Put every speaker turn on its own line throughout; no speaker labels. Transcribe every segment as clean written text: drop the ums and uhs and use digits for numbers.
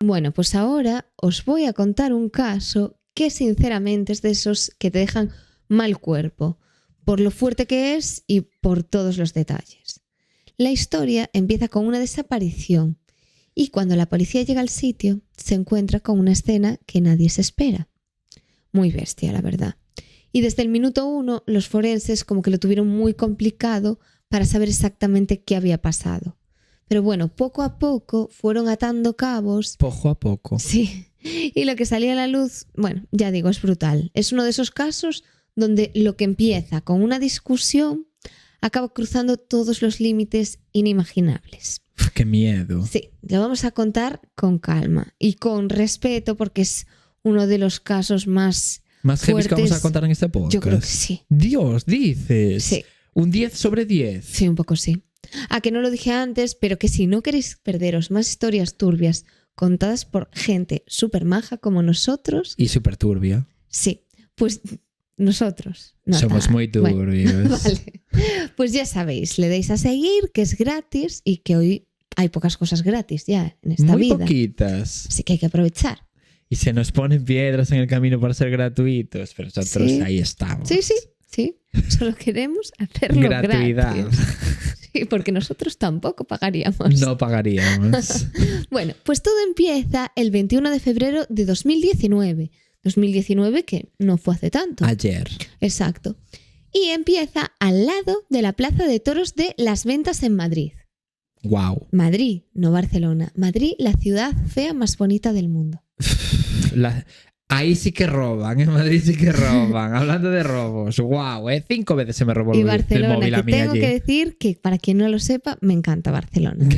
Bueno, pues ahora os voy a contar un caso que sinceramente es de esos que te dejan mal cuerpo, por lo fuerte que es y por todos los detalles. La historia empieza con una desaparición y cuando la policía llega al sitio se encuentra con una escena que nadie se espera. Muy bestia, la verdad. Y desde el minuto 1 los forenses como que lo tuvieron muy complicado para saber exactamente qué había pasado. Pero bueno, poco a poco fueron atando cabos.
Poco a poco.
Sí. Y lo que salía a la luz, bueno, ya digo, es brutal. Es uno de esos casos donde lo que empieza con una discusión acaba cruzando todos los límites inimaginables.
¡Qué miedo!
Sí, lo vamos a contar con calma y con respeto porque es uno de los casos más
heavy que vamos a
fuertes.
contar en este podcast.
Yo creo que sí.
Dios, dices.
Sí.
Un 10 sobre 10.
Sí, un poco sí. A que no lo dije antes, pero que si no queréis perderos más historias turbias contadas por gente súper maja como nosotros.
Y súper turbia.
Sí, pues nosotros. No
somos
tan.
muy turbios.
Bueno, vale. Pues ya sabéis, le deis a seguir, que es gratis y que hoy hay pocas cosas gratis ya en esta
muy
vida.
Muy poquitas.
Así que hay que aprovechar.
Y se nos ponen piedras en el camino para ser gratuitos, pero nosotros
Sí.
ahí estamos.
Sí. Solo queremos hacerlo
Gratuidad.
gratis. Sí, porque nosotros tampoco pagaríamos.
No pagaríamos.
Bueno, pues todo empieza el 21 de febrero de 2019. 2019 que no fue hace tanto.
Ayer.
Exacto. Y empieza al lado de la Plaza de Toros de Las Ventas en Madrid.
Wow.
Madrid, no Barcelona. Madrid, la ciudad fea más bonita del mundo.
Ahí sí que roban, en Madrid sí que roban. Hablando de robos, wow, 5 veces se me robó
y
el
Barcelona,
móvil a
que
mí
tengo
allí.
que decir que para quien no lo sepa, me encanta Barcelona.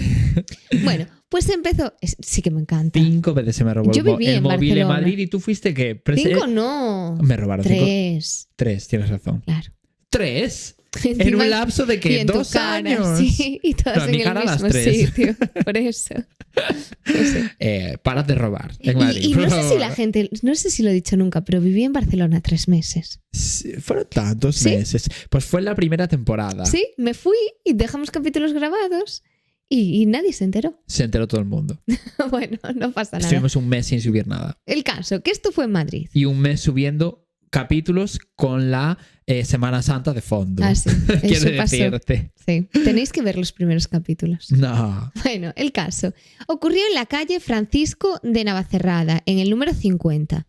Bueno, pues empezó, sí que me encanta.
5 veces se me robó
Yo viví
el
en
móvil en
Barcelona.
Madrid y tú fuiste ¿qué?
5 no.
Me robaron 5.
3.
3, tienes razón.
Claro.
3. En
Encima
un lapso de
y
¿qué?
en tu
2
cara,
años.
Sí, y todas
No, en
en
mi
el
cara
mismo
las 3.
sitio. Por eso. No sé.
Parad de robar en Madrid.
Y
por
no sé
favor.
si la gente, no sé si lo he dicho nunca, pero viví en Barcelona 3 meses.
Sí, fueron tantos
¿Sí?
meses. Pues fue la primera temporada.
Sí, me fui y dejamos capítulos grabados y nadie se enteró.
Se enteró todo el mundo.
Bueno, no pasa nada.
Estuvimos un mes sin subir nada.
El caso, que esto fue en Madrid.
Y un mes subiendo capítulos con la Semana Santa de fondo.
Ah, sí, eso
Quiero
pasó.
decirte.
Sí, tenéis que ver los primeros capítulos.
No.
Bueno, el caso ocurrió en la calle Francisco de Navacerrada, en el número 50,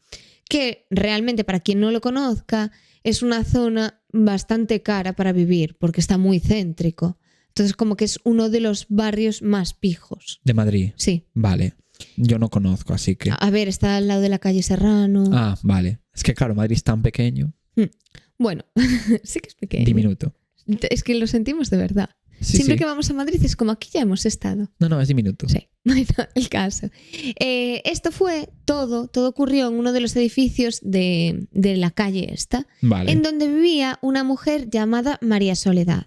que realmente, para quien no lo conozca, es una zona bastante cara para vivir, porque está muy céntrico. Entonces, como que es uno de los barrios más pijos.
De Madrid.
Sí.
Vale. Yo no conozco, así que...
A ver, está al lado de la calle Serrano.
Ah, vale. Es que claro, Madrid es tan pequeño.
Bueno, sí que es pequeño.
Diminuto.
Es que lo sentimos de verdad.
Sí,
Siempre
sí.
que vamos a Madrid es como aquí ya hemos estado.
No, es diminuto.
Sí, bueno, el caso. Esto fue todo ocurrió en uno de los edificios de la calle esta,
Vale.
en donde vivía una mujer llamada María Soledad.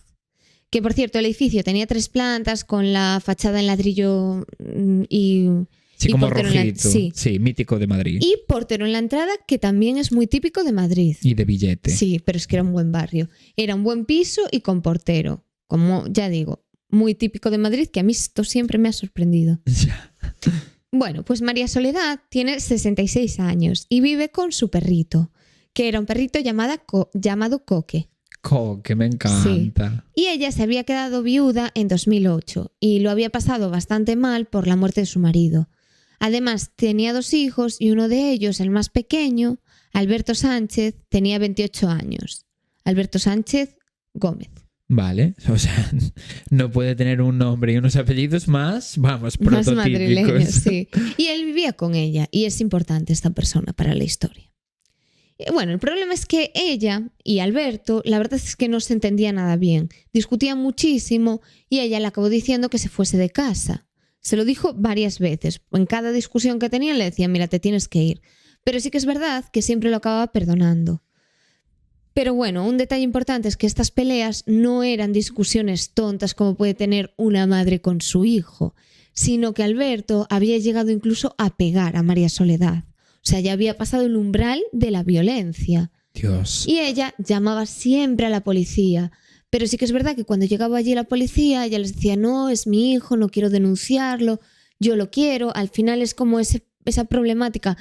Que por cierto, el edificio tenía 3 plantas con la fachada en ladrillo y...
Sí,
y
como
portero en la-
rojito.
sí.
Sí, mítico de Madrid.
Y portero en la entrada, que también es muy típico de Madrid.
Y de billete.
Sí, pero es que era un buen barrio. Era un buen piso y con portero. Como ya digo, muy típico de Madrid, que a mí esto siempre me ha sorprendido.
Ya.
Bueno, pues María Soledad tiene 66 años y vive con su perrito, que era un perrito llamado Coque.
Que me encanta.
Y ella se había quedado viuda en 2008 y lo había pasado bastante mal por la muerte de su marido. Además, tenía 2 hijos y uno de ellos, el más pequeño, Alberto Sánchez, tenía 28 años. Alberto Sánchez Gómez.
Vale. O sea, no puede tener un nombre y unos apellidos más, vamos,
Más
prototípicos.
madrileños, sí. Y él vivía con ella y es importante esta persona para la historia. Bueno, el problema es que ella y Alberto, la verdad es que no se entendían nada bien. Discutían muchísimo y ella le acabó diciendo que se fuese de casa. Se lo dijo varias veces. En cada discusión que tenían le decían, mira, te tienes que ir. Pero sí que es verdad que siempre lo acababa perdonando. Pero bueno, un detalle importante es que estas peleas no eran discusiones tontas como puede tener una madre con su hijo, sino que Alberto había llegado incluso a pegar a María Soledad. O sea, ya había pasado el umbral de la violencia.
Dios.
Y ella llamaba siempre a la policía. Pero sí que es verdad que cuando llegaba allí la policía, ella les decía, no, es mi hijo, no quiero denunciarlo. yo lo quiero. Al final es como esa problemática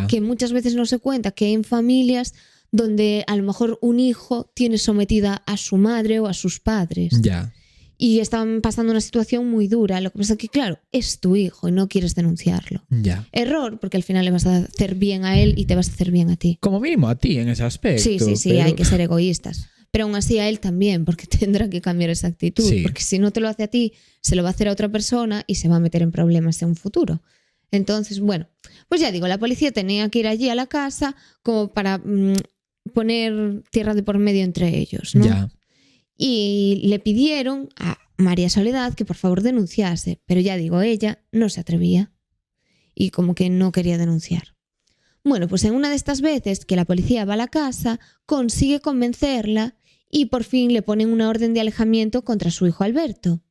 que muchas veces no se cuenta, que hay en familias donde a lo mejor un hijo tiene sometida a su madre o a sus padres.
Ya.
Y estaban pasando una situación muy dura. Lo que pasa es que, claro, es tu hijo y no quieres denunciarlo.
Ya.
Error, porque al final le vas a hacer bien a él y te vas a hacer bien a ti.
Como mínimo a ti en ese aspecto.
Sí,
pero...
hay que ser egoístas. Pero aún así a él también, porque tendrá que cambiar esa actitud.
Sí.
Porque si no te lo hace a ti, se lo va a hacer a otra persona y se va a meter en problemas en un futuro. Entonces, bueno, pues ya digo, la policía tenía que ir allí a la casa como para poner tierra de por medio entre ellos, ¿no?
Ya.
Y le pidieron a María Soledad que por favor denunciase, pero ya digo, ella no se atrevía y como que no quería denunciar. Bueno, pues en una de estas veces que la policía va a la casa, consigue convencerla y por fin le ponen una orden de alejamiento contra su hijo Alberto.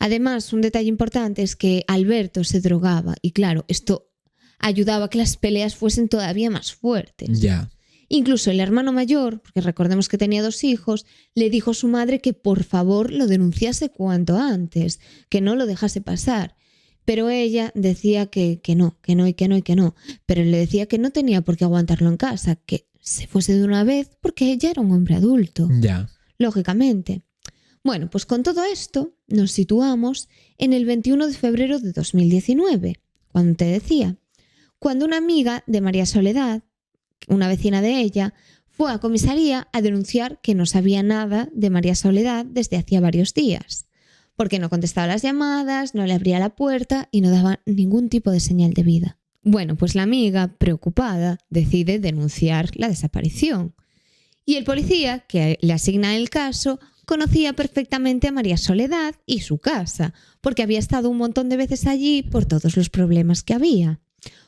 Además, un detalle importante es que Alberto se drogaba y claro, esto ayudaba a que las peleas fuesen todavía más fuertes.
Ya.
Incluso el hermano mayor, porque recordemos que tenía 2 hijos, le dijo a su madre que por favor lo denunciase cuanto antes, que no lo dejase pasar. Pero ella decía que no. Pero le decía que no tenía por qué aguantarlo en casa, que se fuese de una vez porque ella era un hombre adulto.
Ya.
Lógicamente. Bueno, pues con todo esto nos situamos en el 21 de febrero de 2019, cuando te decía, cuando una amiga de María Soledad, una vecina de ella, fue a comisaría a denunciar que no sabía nada de María Soledad desde hacía varios días, porque no contestaba las llamadas, no le abría la puerta y no daba ningún tipo de señal de vida. Bueno, pues la amiga, preocupada, decide denunciar la desaparición. Y el policía, que le asigna el caso, conocía perfectamente a María Soledad y su casa, porque había estado un montón de veces allí por todos los problemas que había.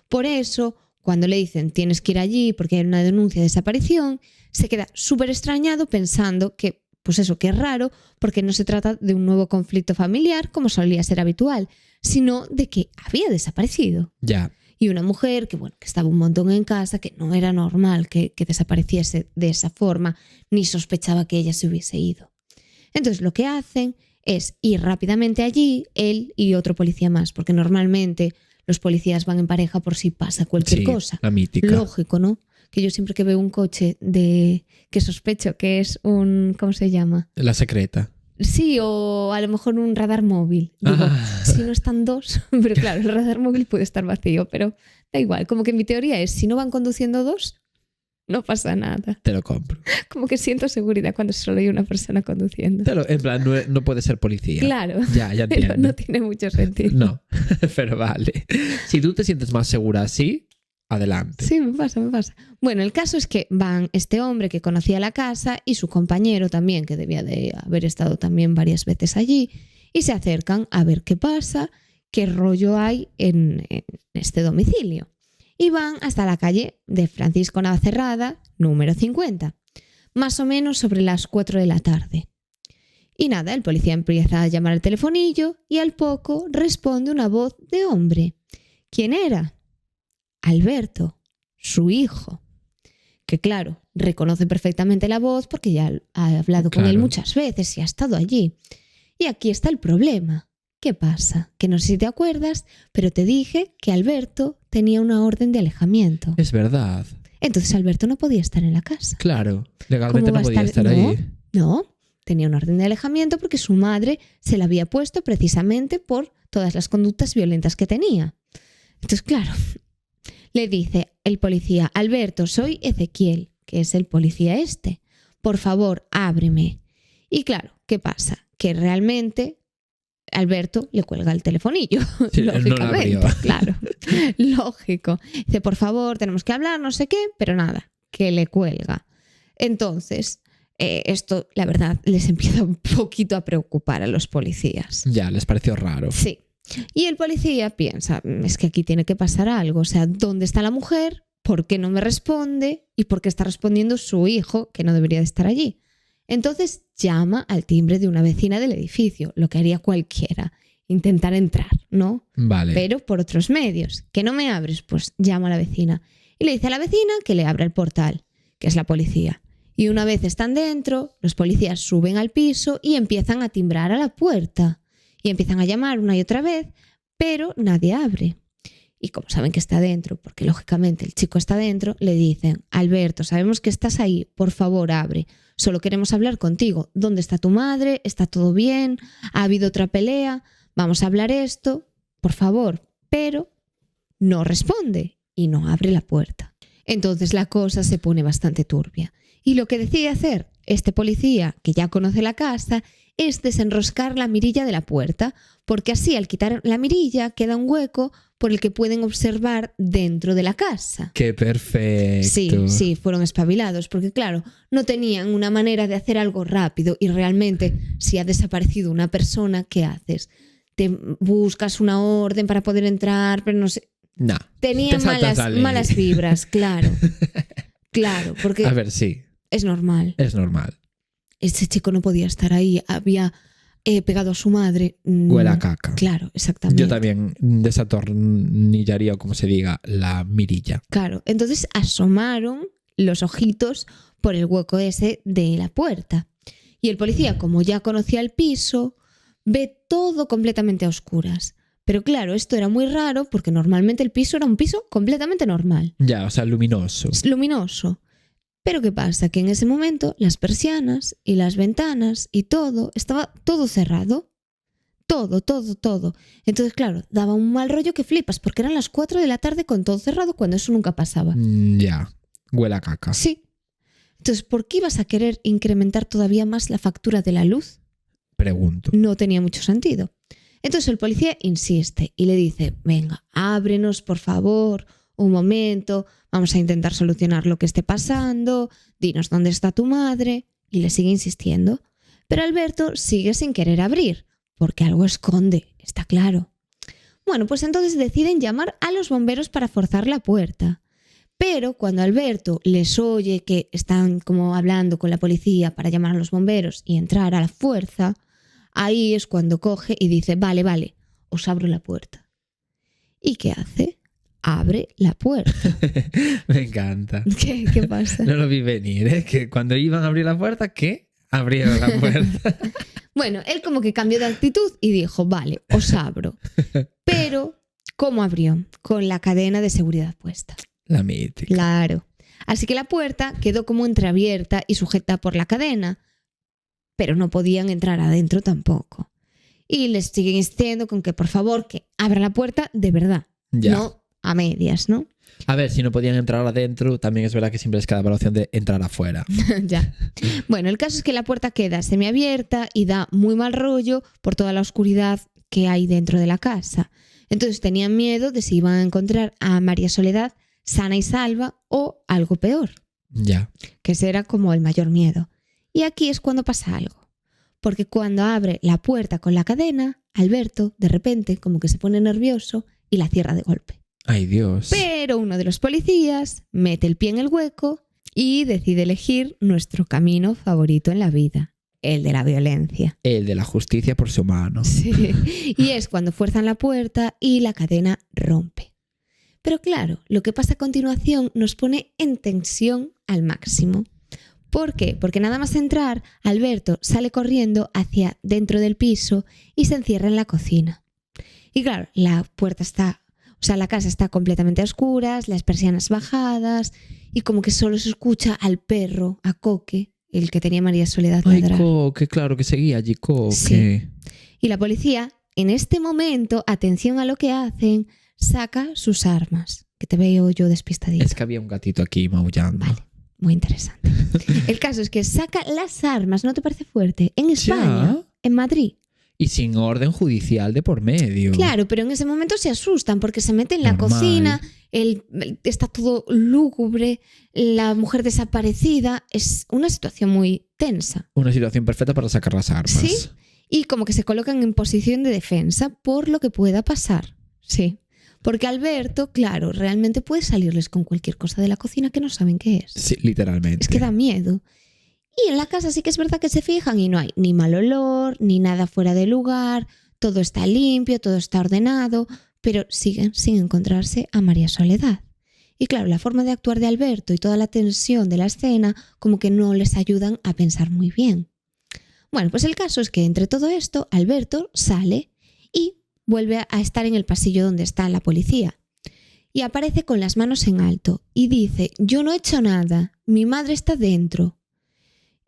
Por eso, cuando le dicen tienes que ir allí porque hay una denuncia de desaparición, se queda súper extrañado pensando que, pues eso, que es raro porque no se trata de un nuevo conflicto familiar como solía ser habitual, sino de que había desaparecido.
Ya.
Y una mujer que, bueno, que estaba un montón en casa, que no era normal que desapareciese de esa forma, ni sospechaba que ella se hubiese ido. Entonces lo que hacen es ir rápidamente allí, él y otro policía más, porque normalmente los policías van en pareja por si pasa cualquier cosa.
La mítica.
Lógico, ¿no? Que yo siempre que veo un coche que sospecho que es un... ¿Cómo se llama?
La secreta.
Sí, o a lo mejor un radar móvil. Digo, si no están 2, pero claro, el radar móvil puede estar vacío, pero da igual. Como que mi teoría es, si no van conduciendo 2, no pasa nada.
Te lo compro.
Como que siento seguridad cuando solo hay una persona conduciendo.
En plan, no puede ser policía.
Claro,
Ya entiendo.
pero no tiene mucho sentido.
No, pero vale. Si tú te sientes más segura así, adelante.
Sí, me pasa. Bueno, el caso es que van este hombre que conocía la casa y su compañero también, que debía de haber estado también varias veces allí, y se acercan a ver qué pasa, qué rollo hay en este domicilio. Y van hasta la calle de Francisco Navacerrada, número 50, más o menos sobre las 4 de la tarde. Y nada, el policía empieza a llamar al telefonillo y al poco responde una voz de hombre. ¿Quién era? Alberto, su hijo, que claro, reconoce perfectamente la voz porque ya ha hablado con él muchas veces y ha estado allí. Y aquí está el problema. ¿Qué pasa? Que no sé si te acuerdas, pero te dije que Alberto tenía una orden de alejamiento.
Es verdad.
Entonces Alberto no podía estar en la casa.
Claro, legalmente no podía estar
no,
ahí.
No, tenía una orden de alejamiento porque su madre se la había puesto precisamente por todas las conductas violentas que tenía. Entonces, claro, le dice el policía, Alberto, soy Ezequiel, que es el policía este. Por favor, ábreme. Y claro, ¿qué pasa? Que realmente Alberto le cuelga el telefonillo,
Sí,
lógicamente,
no
claro, lógico. Dice, por favor, tenemos que hablar, no sé qué, pero nada, que le cuelga. Entonces, esto, la verdad, les empieza un poquito a preocupar a los policías.
Ya, les pareció raro.
Sí. Y el policía piensa, es que aquí tiene que pasar algo, o sea, ¿dónde está la mujer? ¿Por qué no me responde? ¿Y por qué está respondiendo su hijo, que no debería de estar allí? Entonces llama al timbre de una vecina del edificio, lo que haría cualquiera, intentar entrar, ¿no?
Vale.
Pero por otros medios. ¿Que no me abres? Pues llama a la vecina. Y le dice a la vecina que le abra el portal, que es la policía. Y una vez están dentro, los policías suben al piso y empiezan a timbrar a la puerta. Y empiezan a llamar una y otra vez pero nadie abre. Y como saben que está dentro, porque lógicamente el chico está dentro, le dicen: Alberto, sabemos que estás ahí, por favor abre. Solo queremos hablar contigo. ¿Dónde está tu madre? ¿Está todo bien? ¿Ha habido otra pelea? Vamos a hablar esto, por favor. Pero no responde y no abre la puerta. Entonces la cosa se pone bastante turbia. Y lo que decide hacer este policía, que ya conoce la casa, es desenroscar la mirilla de la puerta, porque así al quitar la mirilla queda un hueco por el que pueden observar dentro de la casa.
¡Qué perfecto!
Sí, fueron espabilados, porque claro, no tenían una manera de hacer algo rápido y realmente si ha desaparecido una persona, ¿qué haces? Te buscas una orden para poder entrar, pero no sé.
No.
Tenían malas vibras, claro. Claro, porque
A ver, sí.
es normal.
Es normal.
Ese chico no podía estar ahí, había pegado a su madre.
Huele a caca.
Claro, exactamente.
Yo también desatornillaría, o como se diga, la mirilla.
Claro, entonces asomaron los ojitos por el hueco ese de la puerta. Y el policía, como ya conocía el piso, ve todo completamente a oscuras. Pero claro, esto era muy raro porque normalmente el piso era un piso completamente normal.
Ya, o sea, luminoso.
Luminoso. Pero ¿qué pasa? Que en ese momento las persianas y las ventanas y todo, estaba todo cerrado. Todo. Entonces, claro, daba un mal rollo que flipas porque eran las 4 de la tarde con todo cerrado cuando eso nunca pasaba.
Ya, huele a caca.
Sí. Entonces, ¿por qué ibas a querer incrementar todavía más la factura de la luz?
Pregunto.
No tenía mucho sentido. Entonces el policía insiste y le dice: venga, ábrenos, por favor, un momento, vamos a intentar solucionar lo que esté pasando, dinos dónde está tu madre. Y le sigue insistiendo. Pero Alberto sigue sin querer abrir, porque algo esconde, está claro. Bueno, pues entonces deciden llamar a los bomberos para forzar la puerta. Pero cuando Alberto les oye que están como hablando con la policía para llamar a los bomberos y entrar a la fuerza, ahí es cuando coge y dice: vale, os abro la puerta. ¿Y qué hace? Abre la puerta.
Me encanta.
¿Qué pasa?
No lo vi venir, ¿eh? Que cuando iban a abrir la puerta, ¿qué? Abrieron la puerta.
Bueno, él como que cambió de actitud y dijo: vale, os abro. Pero, ¿cómo abrió? Con la cadena de seguridad puesta.
La mítica.
Claro. Así que la puerta quedó como entreabierta y sujeta por la cadena, pero no podían entrar adentro tampoco. Y les siguen insistiendo con que por favor que abra la puerta de verdad,
Ya.
no a medias, ¿no?
A ver, si no podían entrar adentro, también es verdad que siempre les quedaba la opción de entrar afuera.
Ya. Bueno, el caso es que la puerta queda semiabierta y da muy mal rollo por toda la oscuridad que hay dentro de la casa. Entonces tenían miedo de si iban a encontrar a María Soledad sana y salva o algo peor,
Ya.
que ese era como el mayor miedo. Y aquí es cuando pasa algo, porque cuando abre la puerta con la cadena, Alberto de repente como que se pone nervioso y la cierra de golpe.
Ay, Dios.
Pero uno de los policías mete el pie en el hueco y decide elegir nuestro camino favorito en la vida, el de la violencia.
El de la justicia por su mano.
Sí. Y es cuando fuerzan la puerta y la cadena rompe. Pero claro, lo que pasa a continuación nos pone en tensión al máximo. ¿Por qué? Porque nada más entrar, Alberto sale corriendo hacia dentro del piso y se encierra en la cocina. Y claro, la casa está completamente a oscuras, las persianas bajadas y como que solo se escucha al perro, a Coque, el que tenía María Soledad
Ay,
ladrar.
Coque, claro que seguía allí, Coque.
Sí. Y la policía, en este momento, atención a lo que hacen, saca sus armas, que te veo yo despistadita.
Es que había un gatito aquí maullando.
Vale, muy interesante. El caso es que saca las armas, ¿no te parece fuerte? En España,
Ya.
en Madrid.
Y sin orden judicial de por medio.
Claro, pero en ese momento se asustan porque se mete en la
Normal.
cocina, está todo lúgubre, la mujer desaparecida. Es una situación muy tensa.
Una situación perfecta para sacar las armas.
Sí, y como que se colocan en posición de defensa por lo que pueda pasar. Sí. Porque Alberto, claro, realmente puede salirles con cualquier cosa de la cocina que no saben qué es.
Sí, literalmente.
Es que da miedo. Y en la casa sí que es verdad que se fijan y no hay ni mal olor, ni nada fuera de lugar, todo está limpio, todo está ordenado, pero siguen sin encontrarse a María Soledad. Y claro, la forma de actuar de Alberto y toda la tensión de la escena como que no les ayudan a pensar muy bien. Bueno, pues el caso es que entre todo esto, Alberto sale y vuelve a estar en el pasillo donde está la policía. Y aparece con las manos en alto y dice: yo no he hecho nada, mi madre está dentro.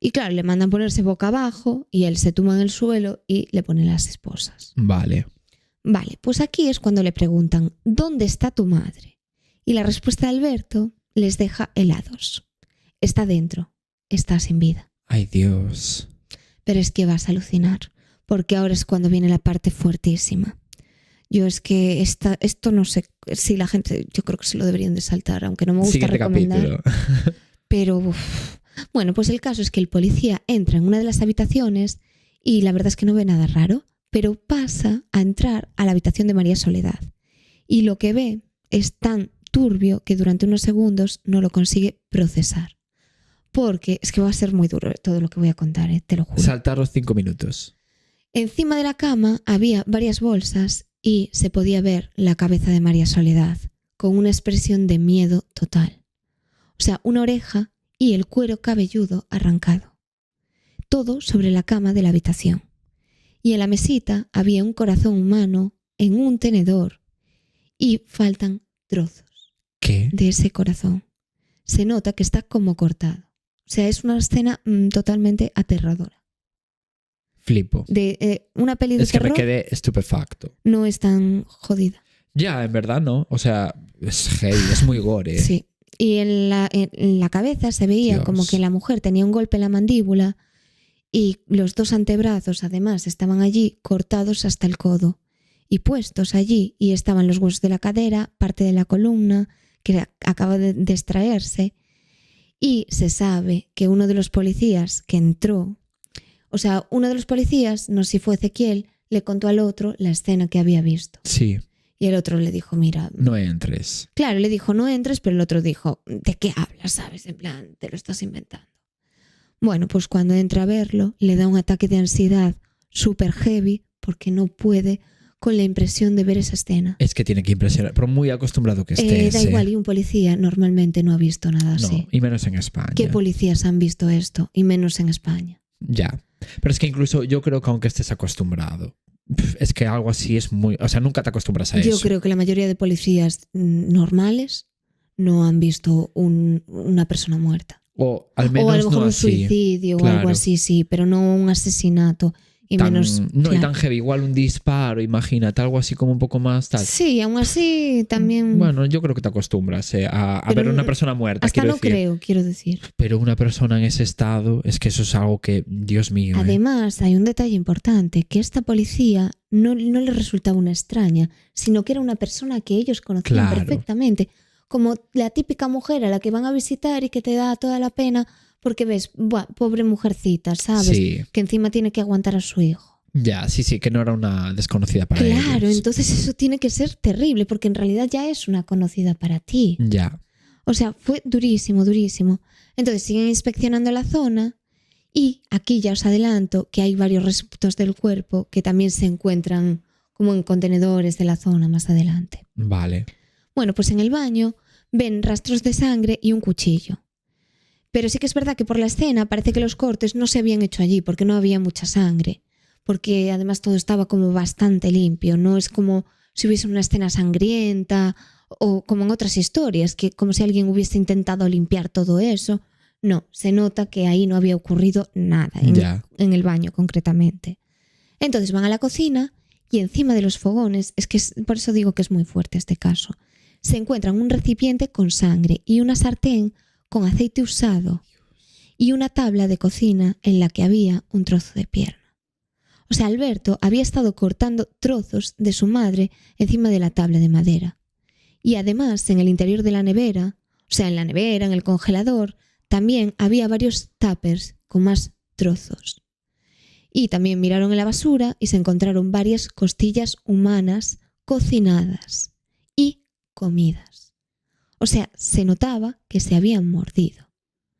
Y claro, le mandan ponerse boca abajo y él se tumba en el suelo y le ponen las esposas.
Vale.
Vale, pues aquí es cuando le preguntan: ¿dónde está tu madre? Y la respuesta de Alberto les deja helados. Está dentro, está sin vida.
Ay, Dios.
Pero es que vas a alucinar, porque ahora es cuando viene la parte fuertísima. Yo es que esto no sé si la gente, yo creo que se lo deberían de saltar, aunque no me gusta
Siguiente
recomendar.
capítulo.
Pero bueno, pues el caso es que el policía entra en una de las habitaciones y la verdad es que no ve nada raro, pero pasa a entrar a la habitación de María Soledad. Y lo que ve es tan turbio que durante unos segundos no lo consigue procesar. Porque es que va a ser muy duro todo lo que voy a contar, te lo juro.
Saltaros 5 minutos.
Encima de la cama había varias bolsas y se podía ver la cabeza de María Soledad, con una expresión de miedo total. O sea, una oreja y el cuero cabelludo arrancado. Todo sobre la cama de la habitación. Y en la mesita había un corazón humano en un tenedor y faltan trozos
¿Qué?
de ese corazón. Se nota que está como cortado. O sea, es una escena totalmente aterradora.
Flipo.
De una peli de
Es que me
terror
quedé estupefacto.
no es tan jodida.
Ya, en verdad no. O sea, es heavy, es muy gore.
Sí. Y en la cabeza se veía
Dios.
como que la mujer tenía un golpe en la mandíbula y los dos antebrazos además estaban allí cortados hasta el codo y puestos allí, y estaban los huesos de la cadera, parte de la columna que acaba de extraerse. Y se sabe que uno de los policías que entró, o sea, uno de los policías, no sé si fue Ezequiel, le contó al otro la escena que había visto.
Sí,
Y el otro le dijo: mira,
no entres.
claro, le dijo: no entres, pero el otro dijo: ¿de qué hablas? ¿Sabes? En plan, te lo estás inventando. Bueno, pues cuando entra a verlo, le da un ataque de ansiedad súper heavy porque no puede con la impresión de ver esa escena.
Es que tiene que impresionar, pero muy acostumbrado que estés.
Da igual, y un policía normalmente no ha visto nada
No,
así.
y menos en España.
¿Qué policías han visto esto? Y menos en España.
Ya. Pero es que incluso yo creo que aunque estés acostumbrado, es que algo así es muy... O sea, nunca te acostumbras a eso.
Yo creo que la mayoría de policías normales no han visto una persona muerta.
O al menos
o a lo mejor
no
un
así.
suicidio
Claro.
o algo así, sí, pero no un asesinato. Y menos,
No,
claro.
y tan heavy, igual un disparo, imagínate, algo así como un poco más tal.
Sí, aún así también...
Bueno, yo creo que te acostumbras a
Pero
ver una persona muerta,
hasta
quiero
no
decir.
creo, quiero decir.
Pero una persona en ese estado, es que eso es algo que, Dios mío.
Además, hay un detalle importante, que esta policía no le resultaba una extraña, sino que era una persona que ellos conocían
Claro.
perfectamente, como la típica mujer a la que van a visitar y que te da toda la pena porque ves, buah, pobre mujercita, ¿sabes?
Sí.
Que encima tiene que aguantar a su hijo.
Ya, sí, que no era una desconocida para ellos.
Claro, entonces eso tiene que ser terrible, porque en realidad ya es una conocida para ti.
Ya.
O sea, fue durísimo, durísimo. Entonces siguen inspeccionando la zona y aquí ya os adelanto que hay varios restos del cuerpo que también se encuentran como en contenedores de la zona más adelante.
Vale.
Bueno, pues en el baño ven rastros de sangre y un cuchillo. Pero sí que es verdad que por la escena parece que los cortes no se habían hecho allí porque no había mucha sangre. Porque además todo estaba como bastante limpio. No es como si hubiese una escena sangrienta o como en otras historias, que como si alguien hubiese intentado limpiar todo eso. No, se nota que ahí no había ocurrido nada, en el baño concretamente. Entonces van a la cocina y encima de los fogones, por eso digo que es muy fuerte este caso, se encuentran un recipiente con sangre y una sartén con aceite usado y una tabla de cocina en la que había un trozo de pierna. O sea, Alberto había estado cortando trozos de su madre encima de la tabla de madera. Y además, en el interior de la nevera, o sea, en la nevera, en el congelador, también había varios tuppers con más trozos. Y también miraron en la basura y se encontraron varias costillas humanas cocinadas y comidas. O sea, se notaba que se habían mordido.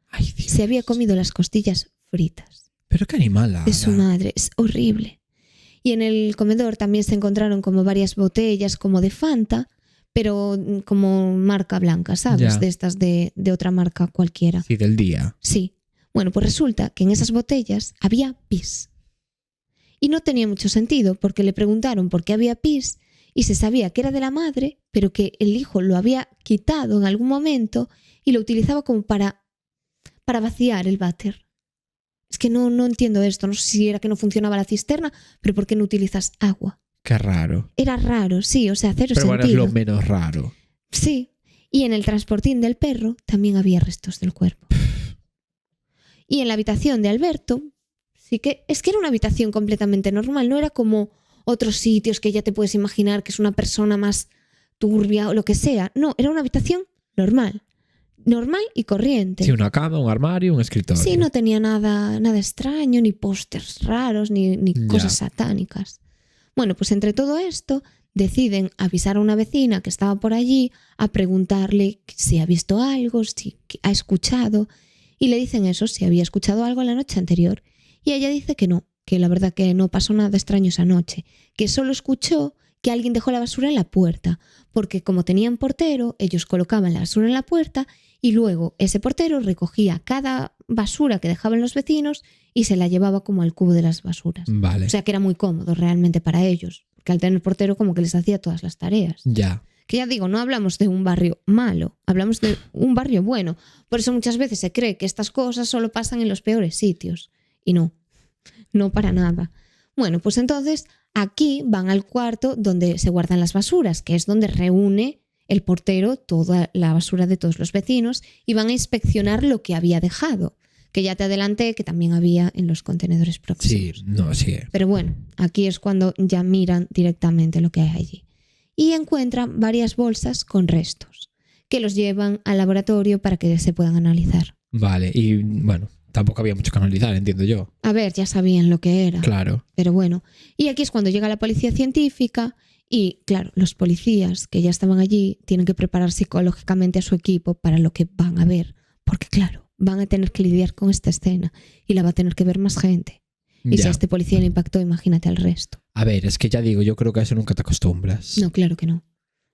Ay, Dios.
Se había comido las costillas fritas.
Pero qué animal.
De su madre, es horrible. Y en el comedor también se encontraron como varias botellas como de Fanta, pero como marca blanca, ¿sabes?
Ya.
De estas de otra marca cualquiera.
Sí, del día.
Sí. Bueno, pues resulta que en esas botellas había pis. Y no tenía mucho sentido porque le preguntaron por qué había pis y se sabía que era de la madre, pero que el hijo lo había quitado en algún momento y lo utilizaba como para vaciar el váter. Es que no entiendo esto. No sé si era que no funcionaba la cisterna, pero ¿por qué no utilizas agua?
Qué raro.
Era raro, sí, o sea, cero
Pero bueno, es
sentido.
lo menos raro.
Sí. Y en el transportín del perro también había restos del cuerpo. Y en la habitación de Alberto, sí que es que era una habitación completamente normal, no era como otros sitios que ya te puedes imaginar que es una persona más turbia o lo que sea. No, era una habitación normal y corriente.
Sí, una cama, un armario, un escritorio.
Sí, no tenía nada extraño, ni pósters raros, ni cosas satánicas. Bueno, pues entre todo esto deciden avisar a una vecina que estaba por allí a preguntarle si ha visto algo, si ha escuchado, y le dicen eso, si había escuchado algo la noche anterior. Y ella dice que no, que la verdad que no pasó nada extraño esa noche, que solo escuchó que alguien dejó la basura en la puerta, porque como tenían portero, ellos colocaban la basura en la puerta y luego ese portero recogía cada basura que dejaban los vecinos y se la llevaba como al cubo de las basuras.
Vale.
O sea que era muy cómodo realmente para ellos, porque al tener portero como que les hacía todas las tareas.
Ya.
Que ya digo, no hablamos de un barrio malo, hablamos de un barrio bueno. Por eso muchas veces se cree que estas cosas solo pasan en los peores sitios. Y no para nada. Bueno, pues entonces aquí van al cuarto donde se guardan las basuras, que es donde reúne el portero toda la basura de todos los vecinos y van a inspeccionar lo que había dejado, que ya te adelanté que también había en los contenedores próximos.
Sí, no, sí.
Pero bueno, aquí es cuando ya miran directamente lo que hay allí. Y encuentran varias bolsas con restos, que los llevan al laboratorio para que se puedan analizar.
Vale, y bueno, tampoco había mucho que analizar, entiendo yo.
A ver, ya sabían lo que era.
Claro.
Pero bueno, y aquí es cuando llega la policía científica y, claro, los policías que ya estaban allí tienen que preparar psicológicamente a su equipo para lo que van a ver. Porque, claro, van a tener que lidiar con esta escena y la va a tener que ver más gente. Y si a este policía le impactó, imagínate al resto.
A ver, es que ya digo, yo creo que a eso nunca te acostumbras.
No, claro que no.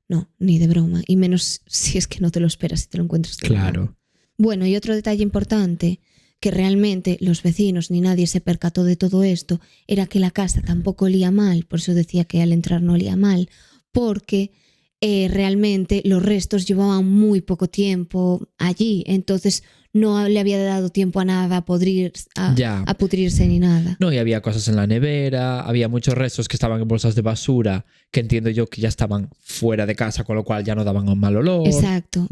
No, ni de broma. Y menos si es que no te lo esperas y te lo encuentras.
Claro.
Bueno, y otro detalle importante, que realmente los vecinos ni nadie se percató de todo esto, era que la casa tampoco olía mal, por eso decía que al entrar no olía mal, porque realmente los restos llevaban muy poco tiempo allí, entonces no le había dado tiempo a nada a pudrirse ni nada.
No, y había cosas en la nevera, había muchos restos que estaban en bolsas de basura, que entiendo yo que ya estaban fuera de casa, con lo cual ya no daban un mal olor.
Exacto.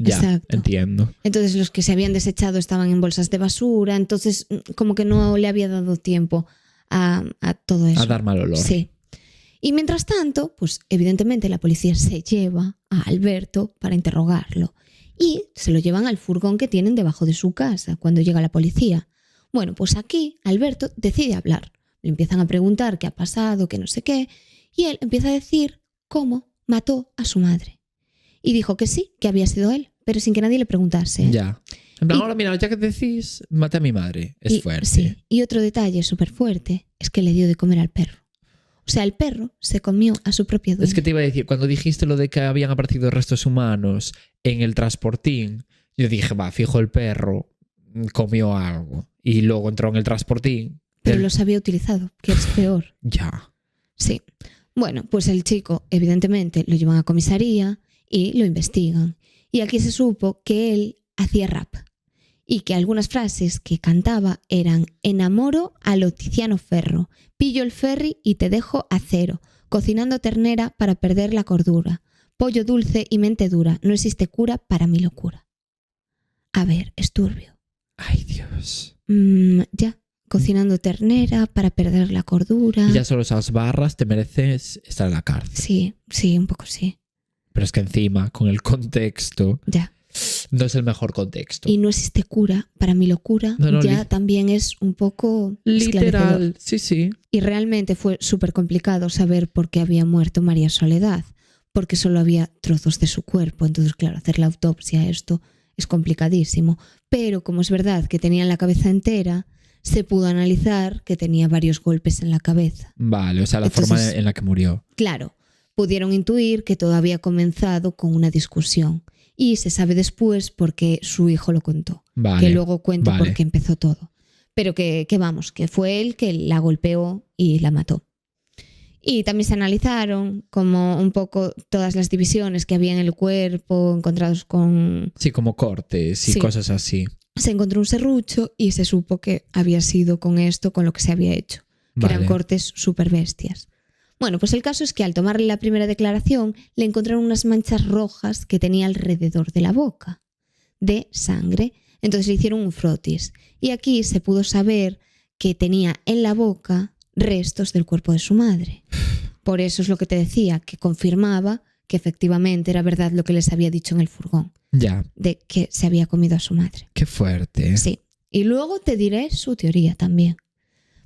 Entiendo.
Entonces los que se habían desechado estaban en bolsas de basura, entonces como que no le había dado tiempo a todo eso.
A dar mal olor.
Sí. Y mientras tanto, pues evidentemente la policía se lleva a Alberto para interrogarlo y se lo llevan al furgón que tienen debajo de su casa cuando llega la policía. Bueno, pues aquí Alberto decide hablar. Le empiezan a preguntar qué ha pasado, qué no sé qué, y él empieza a decir cómo mató a su madre. Y dijo que sí, que había sido él, pero sin que nadie le preguntase.
Ya. En plan, ahora mira, ya que decís, maté a mi madre. Es fuerte.
Sí, y otro detalle súper fuerte es que le dio de comer al perro. O sea, el perro se comió a su propia dueña.
Es que te iba a decir, cuando dijiste lo de que habían aparecido restos humanos en el transportín, yo dije, va, fijo, el perro comió algo. Y luego entró en el transportín.
Pero los había utilizado, que es peor.
Ya.
Sí. Bueno, pues el chico, evidentemente, lo llevan a comisaría y lo investigan. Y aquí se supo que él hacía rap. Y que algunas frases que cantaba eran: enamoro a lo Tiziano Ferro, pillo el ferry y te dejo a cero, cocinando ternera para perder la cordura, pollo dulce y mente dura, no existe cura para mi locura. A ver, es turbio.
Ay, Dios.
Ya, cocinando ternera para perder la cordura.
Y ya solo esas barras te mereces estar en la cárcel.
Sí, un poco sí.
Pero es que encima, con el contexto...
Ya.
No es el mejor contexto.
Y no existe cura para mi locura, también es un poco
literal, sí.
Y realmente fue súper complicado saber por qué había muerto María Soledad, porque solo había trozos de su cuerpo, entonces claro, hacer la autopsia a esto es complicadísimo, pero como es verdad que tenía la cabeza entera, se pudo analizar que tenía varios golpes en la cabeza.
Vale, o sea, la forma en la que murió.
Claro, pudieron intuir que todo había comenzado con una discusión. Y se sabe después porque su hijo lo contó.
Vale,
que luego cuenta por qué empezó todo. Pero que vamos, que fue él que la golpeó y la mató. Y también se analizaron como un poco todas las divisiones que había en el cuerpo, encontrados con...
Sí, como cortes y
Sí.
cosas así.
Se encontró un serrucho y se supo que había sido con esto con lo que se había hecho, que eran
Vale.
cortes súper bestias. Bueno, pues el caso es que al tomarle la primera declaración le encontraron unas manchas rojas que tenía alrededor de la boca, de sangre. Entonces le hicieron un frotis y aquí se pudo saber que tenía en la boca restos del cuerpo de su madre. Por eso es lo que te decía, que confirmaba que efectivamente era verdad lo que les había dicho en el furgón,
Ya,
de que se había comido a su madre.
qué fuerte.
Sí, y luego te diré su teoría también.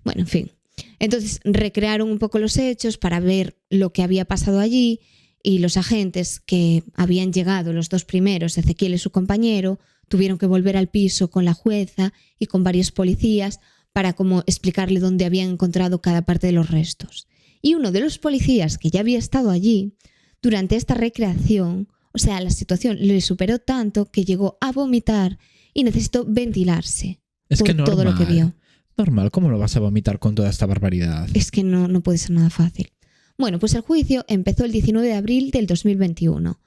Bueno, en fin. Entonces recrearon un poco los hechos para ver lo que había pasado allí y los agentes que habían llegado, los dos primeros, Ezequiel y su compañero, tuvieron que volver al piso con la jueza y con varios policías para como explicarle dónde habían encontrado cada parte de los restos. Y uno de los policías que ya había estado allí, durante esta recreación, o sea, la situación le superó tanto que llegó a vomitar y necesitó ventilarse
Es
por
que
todo lo que vio.
Normal, ¿cómo lo vas a vomitar con toda esta barbaridad?
Es que no puede ser nada fácil. Bueno, pues el juicio empezó el 19 de abril del 2021.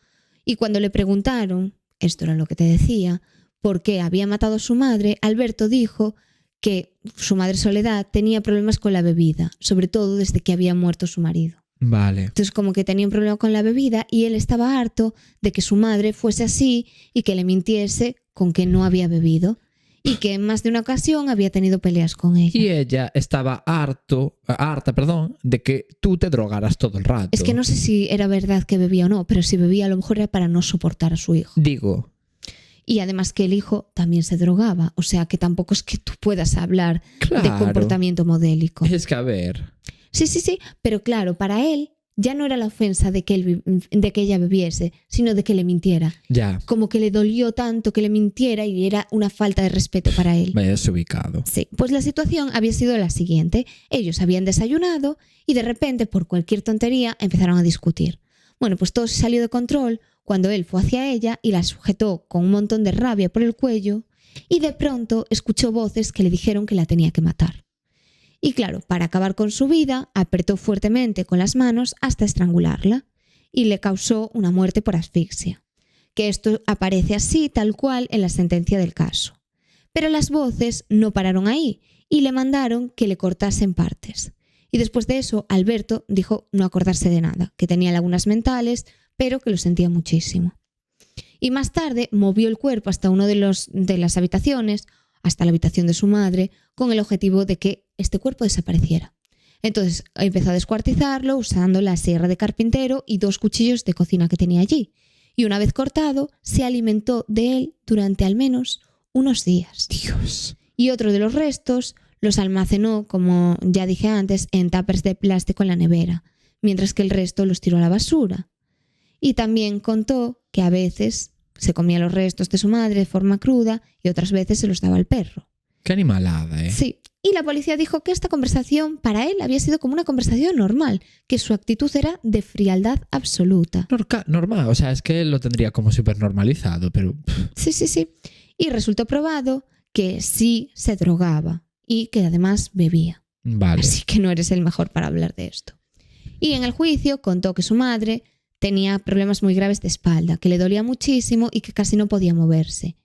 Y cuando le preguntaron, esto era lo que te decía, por qué había matado a su madre, Alberto dijo que su madre Soledad tenía problemas con la bebida, sobre todo desde que había muerto su marido.
Vale.
Entonces como que tenía un problema con la bebida y él estaba harto de que su madre fuese así y que le mintiese con que no había bebido y que en más de una ocasión había tenido peleas con ella.
Y ella estaba harta, de que tú te drogaras todo el rato.
Es que no sé si era verdad que bebía o no, pero si bebía a lo mejor era para no soportar a su hijo.
Digo,
Y además que el hijo también se drogaba, o sea que tampoco es que tú puedas hablar de
claro.
comportamiento modélico.
Es que a ver.
Sí, pero claro, para él ya no era la ofensa de que ella bebiese, sino de que le mintiera.
Ya,
Como que le dolió tanto que le mintiera y era una falta de respeto para él.
vaya desubicado.
Sí, pues la situación había sido la siguiente. Ellos habían desayunado y de repente, por cualquier tontería, empezaron a discutir. Bueno, pues todo se salió de control cuando él fue hacia ella y la sujetó con un montón de rabia por el cuello y de pronto escuchó voces que le dijeron que la tenía que matar. Y claro, para acabar con su vida, apretó fuertemente con las manos hasta estrangularla y le causó una muerte por asfixia. Que esto aparece así, tal cual, en la sentencia del caso. Pero las voces no pararon ahí y le mandaron que le cortase en partes. Y después de eso, Alberto dijo no acordarse de nada, que tenía lagunas mentales, pero que lo sentía muchísimo. Y más tarde movió el cuerpo hasta una de las habitaciones, hasta la habitación de su madre, con el objetivo de que este cuerpo desapareciera. Entonces empezó a descuartizarlo usando la sierra de carpintero y 2 cuchillos de cocina que tenía allí. Y una vez cortado, se alimentó de él durante al menos unos días.
Dios.
Y otro de los restos los almacenó, como ya dije antes, en tuppers de plástico en la nevera, mientras que el resto los tiró a la basura. Y también contó que a veces se comía los restos de su madre de forma cruda y otras veces se los daba al perro.
Qué animalada,
Sí, y la policía dijo que esta conversación para él había sido como una conversación normal, que su actitud era de frialdad absoluta.
Normal, o sea, es que lo tendría como súper normalizado, pero...
Sí. Y resultó probado que sí se drogaba y que además bebía.
Vale.
Así que no eres el mejor para hablar de esto. Y en el juicio contó que su madre tenía problemas muy graves de espalda, que le dolía muchísimo y que casi no podía moverse.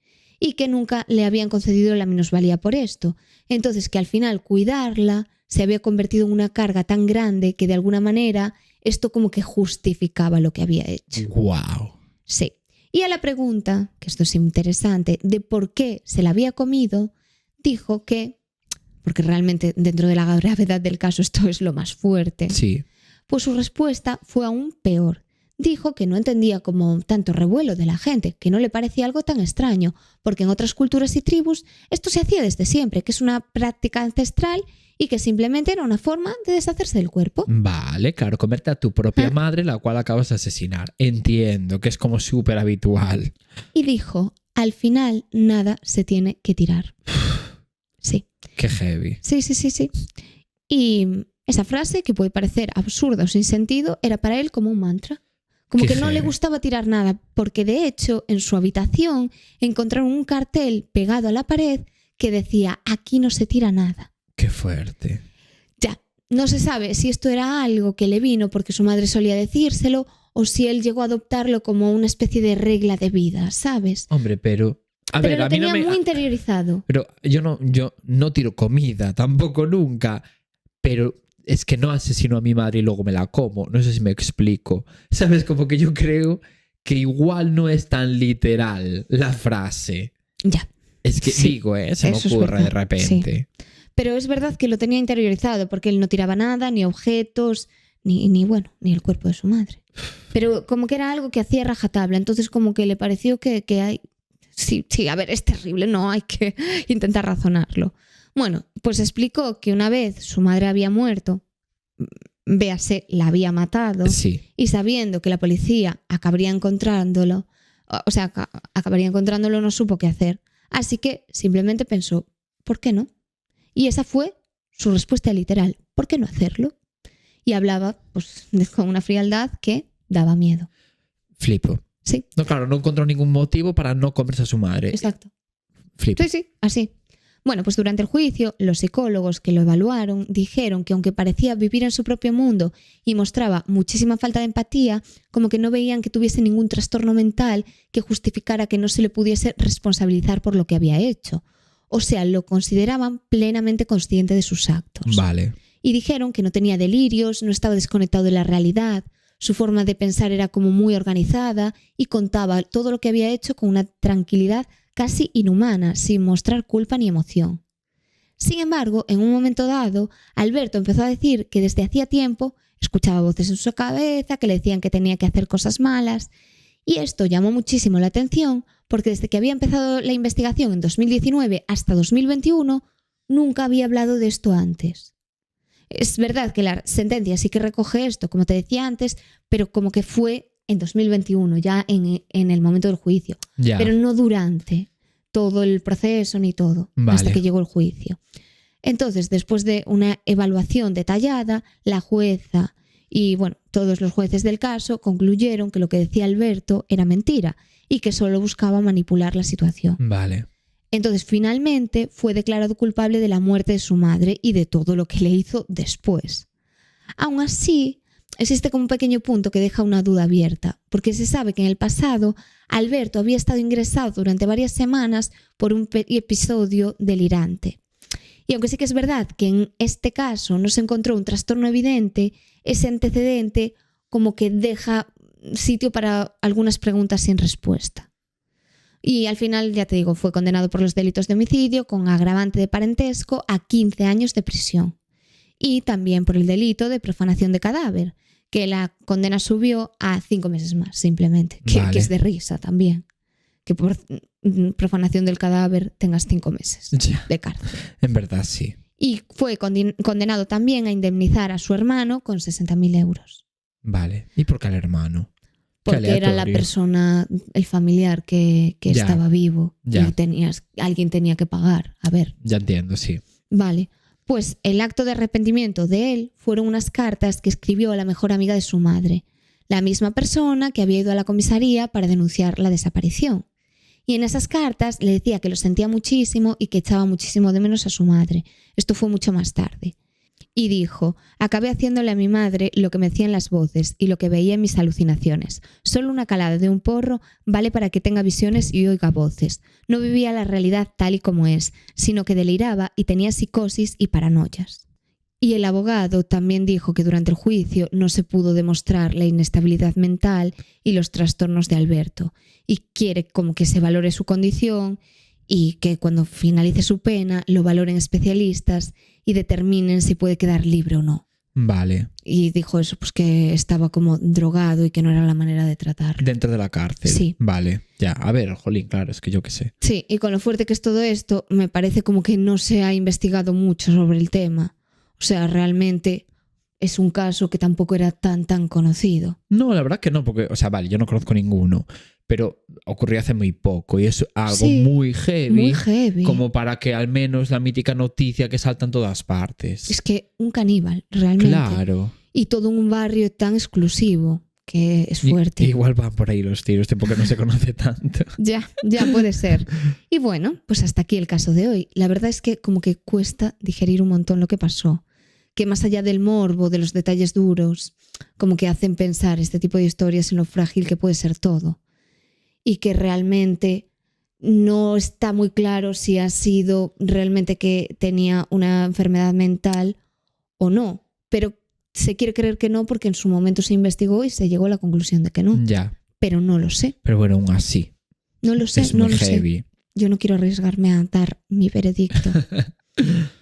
Y que nunca le habían concedido la minusvalía por esto. Entonces que al final cuidarla se había convertido en una carga tan grande que de alguna manera esto como que justificaba lo que había hecho.
Wow.
Sí. Y a la pregunta, que esto es interesante, de por qué se la había comido, dijo que, porque realmente dentro de la gravedad del caso esto es lo más fuerte,
Sí.
pues su respuesta fue aún peor. Dijo que no entendía como tanto revuelo de la gente, que no le parecía algo tan extraño, porque en otras culturas y tribus esto se hacía desde siempre, que es una práctica ancestral y que simplemente era una forma de deshacerse del cuerpo.
Vale, claro, comerte a tu propia madre, la cual acabas de asesinar. Entiendo que es como súper habitual.
Y dijo, al final nada se tiene que tirar. Sí.
Qué heavy.
Sí. Y esa frase, que puede parecer absurda o sin sentido, era para él como un mantra. Como
Qué
que no le
heavy.
gustaba tirar nada, porque de hecho en su habitación encontraron un cartel pegado a la pared que decía, aquí no se tira nada.
Qué fuerte.
Ya, no se sabe si esto era algo que le vino porque su madre solía decírselo o si él llegó a adoptarlo como una especie de regla de vida, ¿sabes?
Hombre, pero... A
Pero
ver,
lo
a mí
tenía
no me...
muy interiorizado.
Pero yo no tiro comida, tampoco nunca. Pero es que no asesino a mi madre y luego me la como. No sé si me explico. ¿Sabes? Como que yo creo que igual no es tan literal la frase.
Ya.
Es que
Sí,
digo, se me
eso es
ocurre de
verdad,
repente.
Pero es verdad que lo tenía interiorizado porque él no tiraba nada, ni objetos, ni el cuerpo de su madre. Pero como que era algo que hacía rajatabla. Entonces como que le pareció que hay... Sí, a ver, es terrible, no hay que intentar razonarlo. Bueno, pues explicó que una vez su madre había muerto, véase, la había matado,
Sí.
y sabiendo que la policía acabaría encontrándolo, no supo qué hacer. Así que simplemente pensó, ¿por qué no? Y esa fue su respuesta literal, ¿por qué no hacerlo? Y hablaba pues, con una frialdad que daba miedo.
Flipo.
Sí.
No, claro, no encontró ningún motivo para no comerse a su madre.
Exacto.
Flipo.
Sí, así. Bueno, pues durante el juicio, los psicólogos que lo evaluaron dijeron que aunque parecía vivir en su propio mundo y mostraba muchísima falta de empatía, como que no veían que tuviese ningún trastorno mental que justificara que no se le pudiese responsabilizar por lo que había hecho. O sea, lo consideraban plenamente consciente de sus actos.
Vale.
Y dijeron que no tenía delirios, no estaba desconectado de la realidad, su forma de pensar era como muy organizada y contaba todo lo que había hecho con una tranquilidad casi inhumana, sin mostrar culpa ni emoción. Sin embargo, en un momento dado, Alberto empezó a decir que desde hacía tiempo escuchaba voces en su cabeza que le decían que tenía que hacer cosas malas, y esto llamó muchísimo la atención porque desde que había empezado la investigación en 2019 hasta 2021, nunca había hablado de esto antes. Es verdad que la sentencia sí que recoge esto, como te decía antes, pero como que fue en 2021, ya en el momento del juicio.
Ya.
Pero no durante todo el proceso ni todo,
Vale.
hasta que llegó el juicio. Entonces, después de una evaluación detallada, la jueza y todos los jueces del caso concluyeron que lo que decía Alberto era mentira y que solo buscaba manipular la situación.
Vale.
Entonces, finalmente, fue declarado culpable de la muerte de su madre y de todo lo que le hizo después. Aún así, existe como un pequeño punto que deja una duda abierta, porque se sabe que en el pasado Alberto había estado ingresado durante varias semanas por un episodio delirante. Y aunque sí que es verdad que en este caso no se encontró un trastorno evidente, ese antecedente como que deja sitio para algunas preguntas sin respuesta. Y al final, ya te digo, fue condenado por los delitos de homicidio con agravante de parentesco a 15 años de prisión. Y también por el delito de profanación de cadáver, que la condena subió a 5 meses más, simplemente.
Vale.
Que es de risa también. Que por profanación del cadáver tengas 5 meses
Ya.
de cárcel.
En verdad, sí.
Y fue condenado también a indemnizar a su hermano con 60.000 euros.
Vale. ¿Y por qué al hermano? Qué
Porque era la
aleatorio.
persona, el familiar que
Ya.
estaba vivo.
Ya.
Y alguien tenía que pagar. A ver.
Ya entiendo, sí.
Vale. Pues el acto de arrepentimiento de él fueron unas cartas que escribió a la mejor amiga de su madre, la misma persona que había ido a la comisaría para denunciar la desaparición. Y en esas cartas le decía que lo sentía muchísimo y que echaba muchísimo de menos a su madre. Esto fue mucho más tarde. Y dijo, acabé haciéndole a mi madre lo que me decían las voces y lo que veía en mis alucinaciones. Solo una calada de un porro vale para que tenga visiones y oiga voces. No vivía la realidad tal y como es, sino que deliraba y tenía psicosis y paranoias. Y el abogado también dijo que durante el juicio no se pudo demostrar la inestabilidad mental y los trastornos de Alberto, y quiere como que se valore su condición y que cuando finalice su pena lo valoren especialistas y determinen si puede quedar libre o no.
Vale.
Y dijo eso, pues que estaba como drogado y que no era la manera de tratarlo.
Dentro de la cárcel.
Sí.
Vale. Ya. A ver, jolín, claro, es que yo qué sé.
Sí, y con lo fuerte que es todo esto, me parece como que no se ha investigado mucho sobre el tema. O sea, realmente es un caso que tampoco era tan conocido.
No, la verdad que no, porque, o sea, vale, yo no conozco ninguno, pero ocurrió hace muy poco y es algo
Sí,
muy heavy.
Muy heavy.
Como para que al menos la mítica noticia que salta en todas partes.
Es que un caníbal, realmente.
Claro.
Y todo un barrio tan exclusivo que es fuerte.
Igual van por ahí los tiros, porque no se conoce tanto.
Ya puede ser. Y bueno, pues hasta aquí el caso de hoy. La verdad es que como que cuesta digerir un montón lo que pasó. que más allá del morbo, de los detalles duros, como que hacen pensar este tipo de historias en lo frágil que puede ser todo. Y que realmente no está muy claro si ha sido realmente que tenía una enfermedad mental o no. Pero se quiere creer que no porque en su momento se investigó y se llegó a la conclusión de que no.
Ya.
Pero no lo sé.
Pero bueno, aún así.
No lo sé,
Es
no
muy
lo
heavy.
sé. Yo no quiero arriesgarme a dar mi veredicto.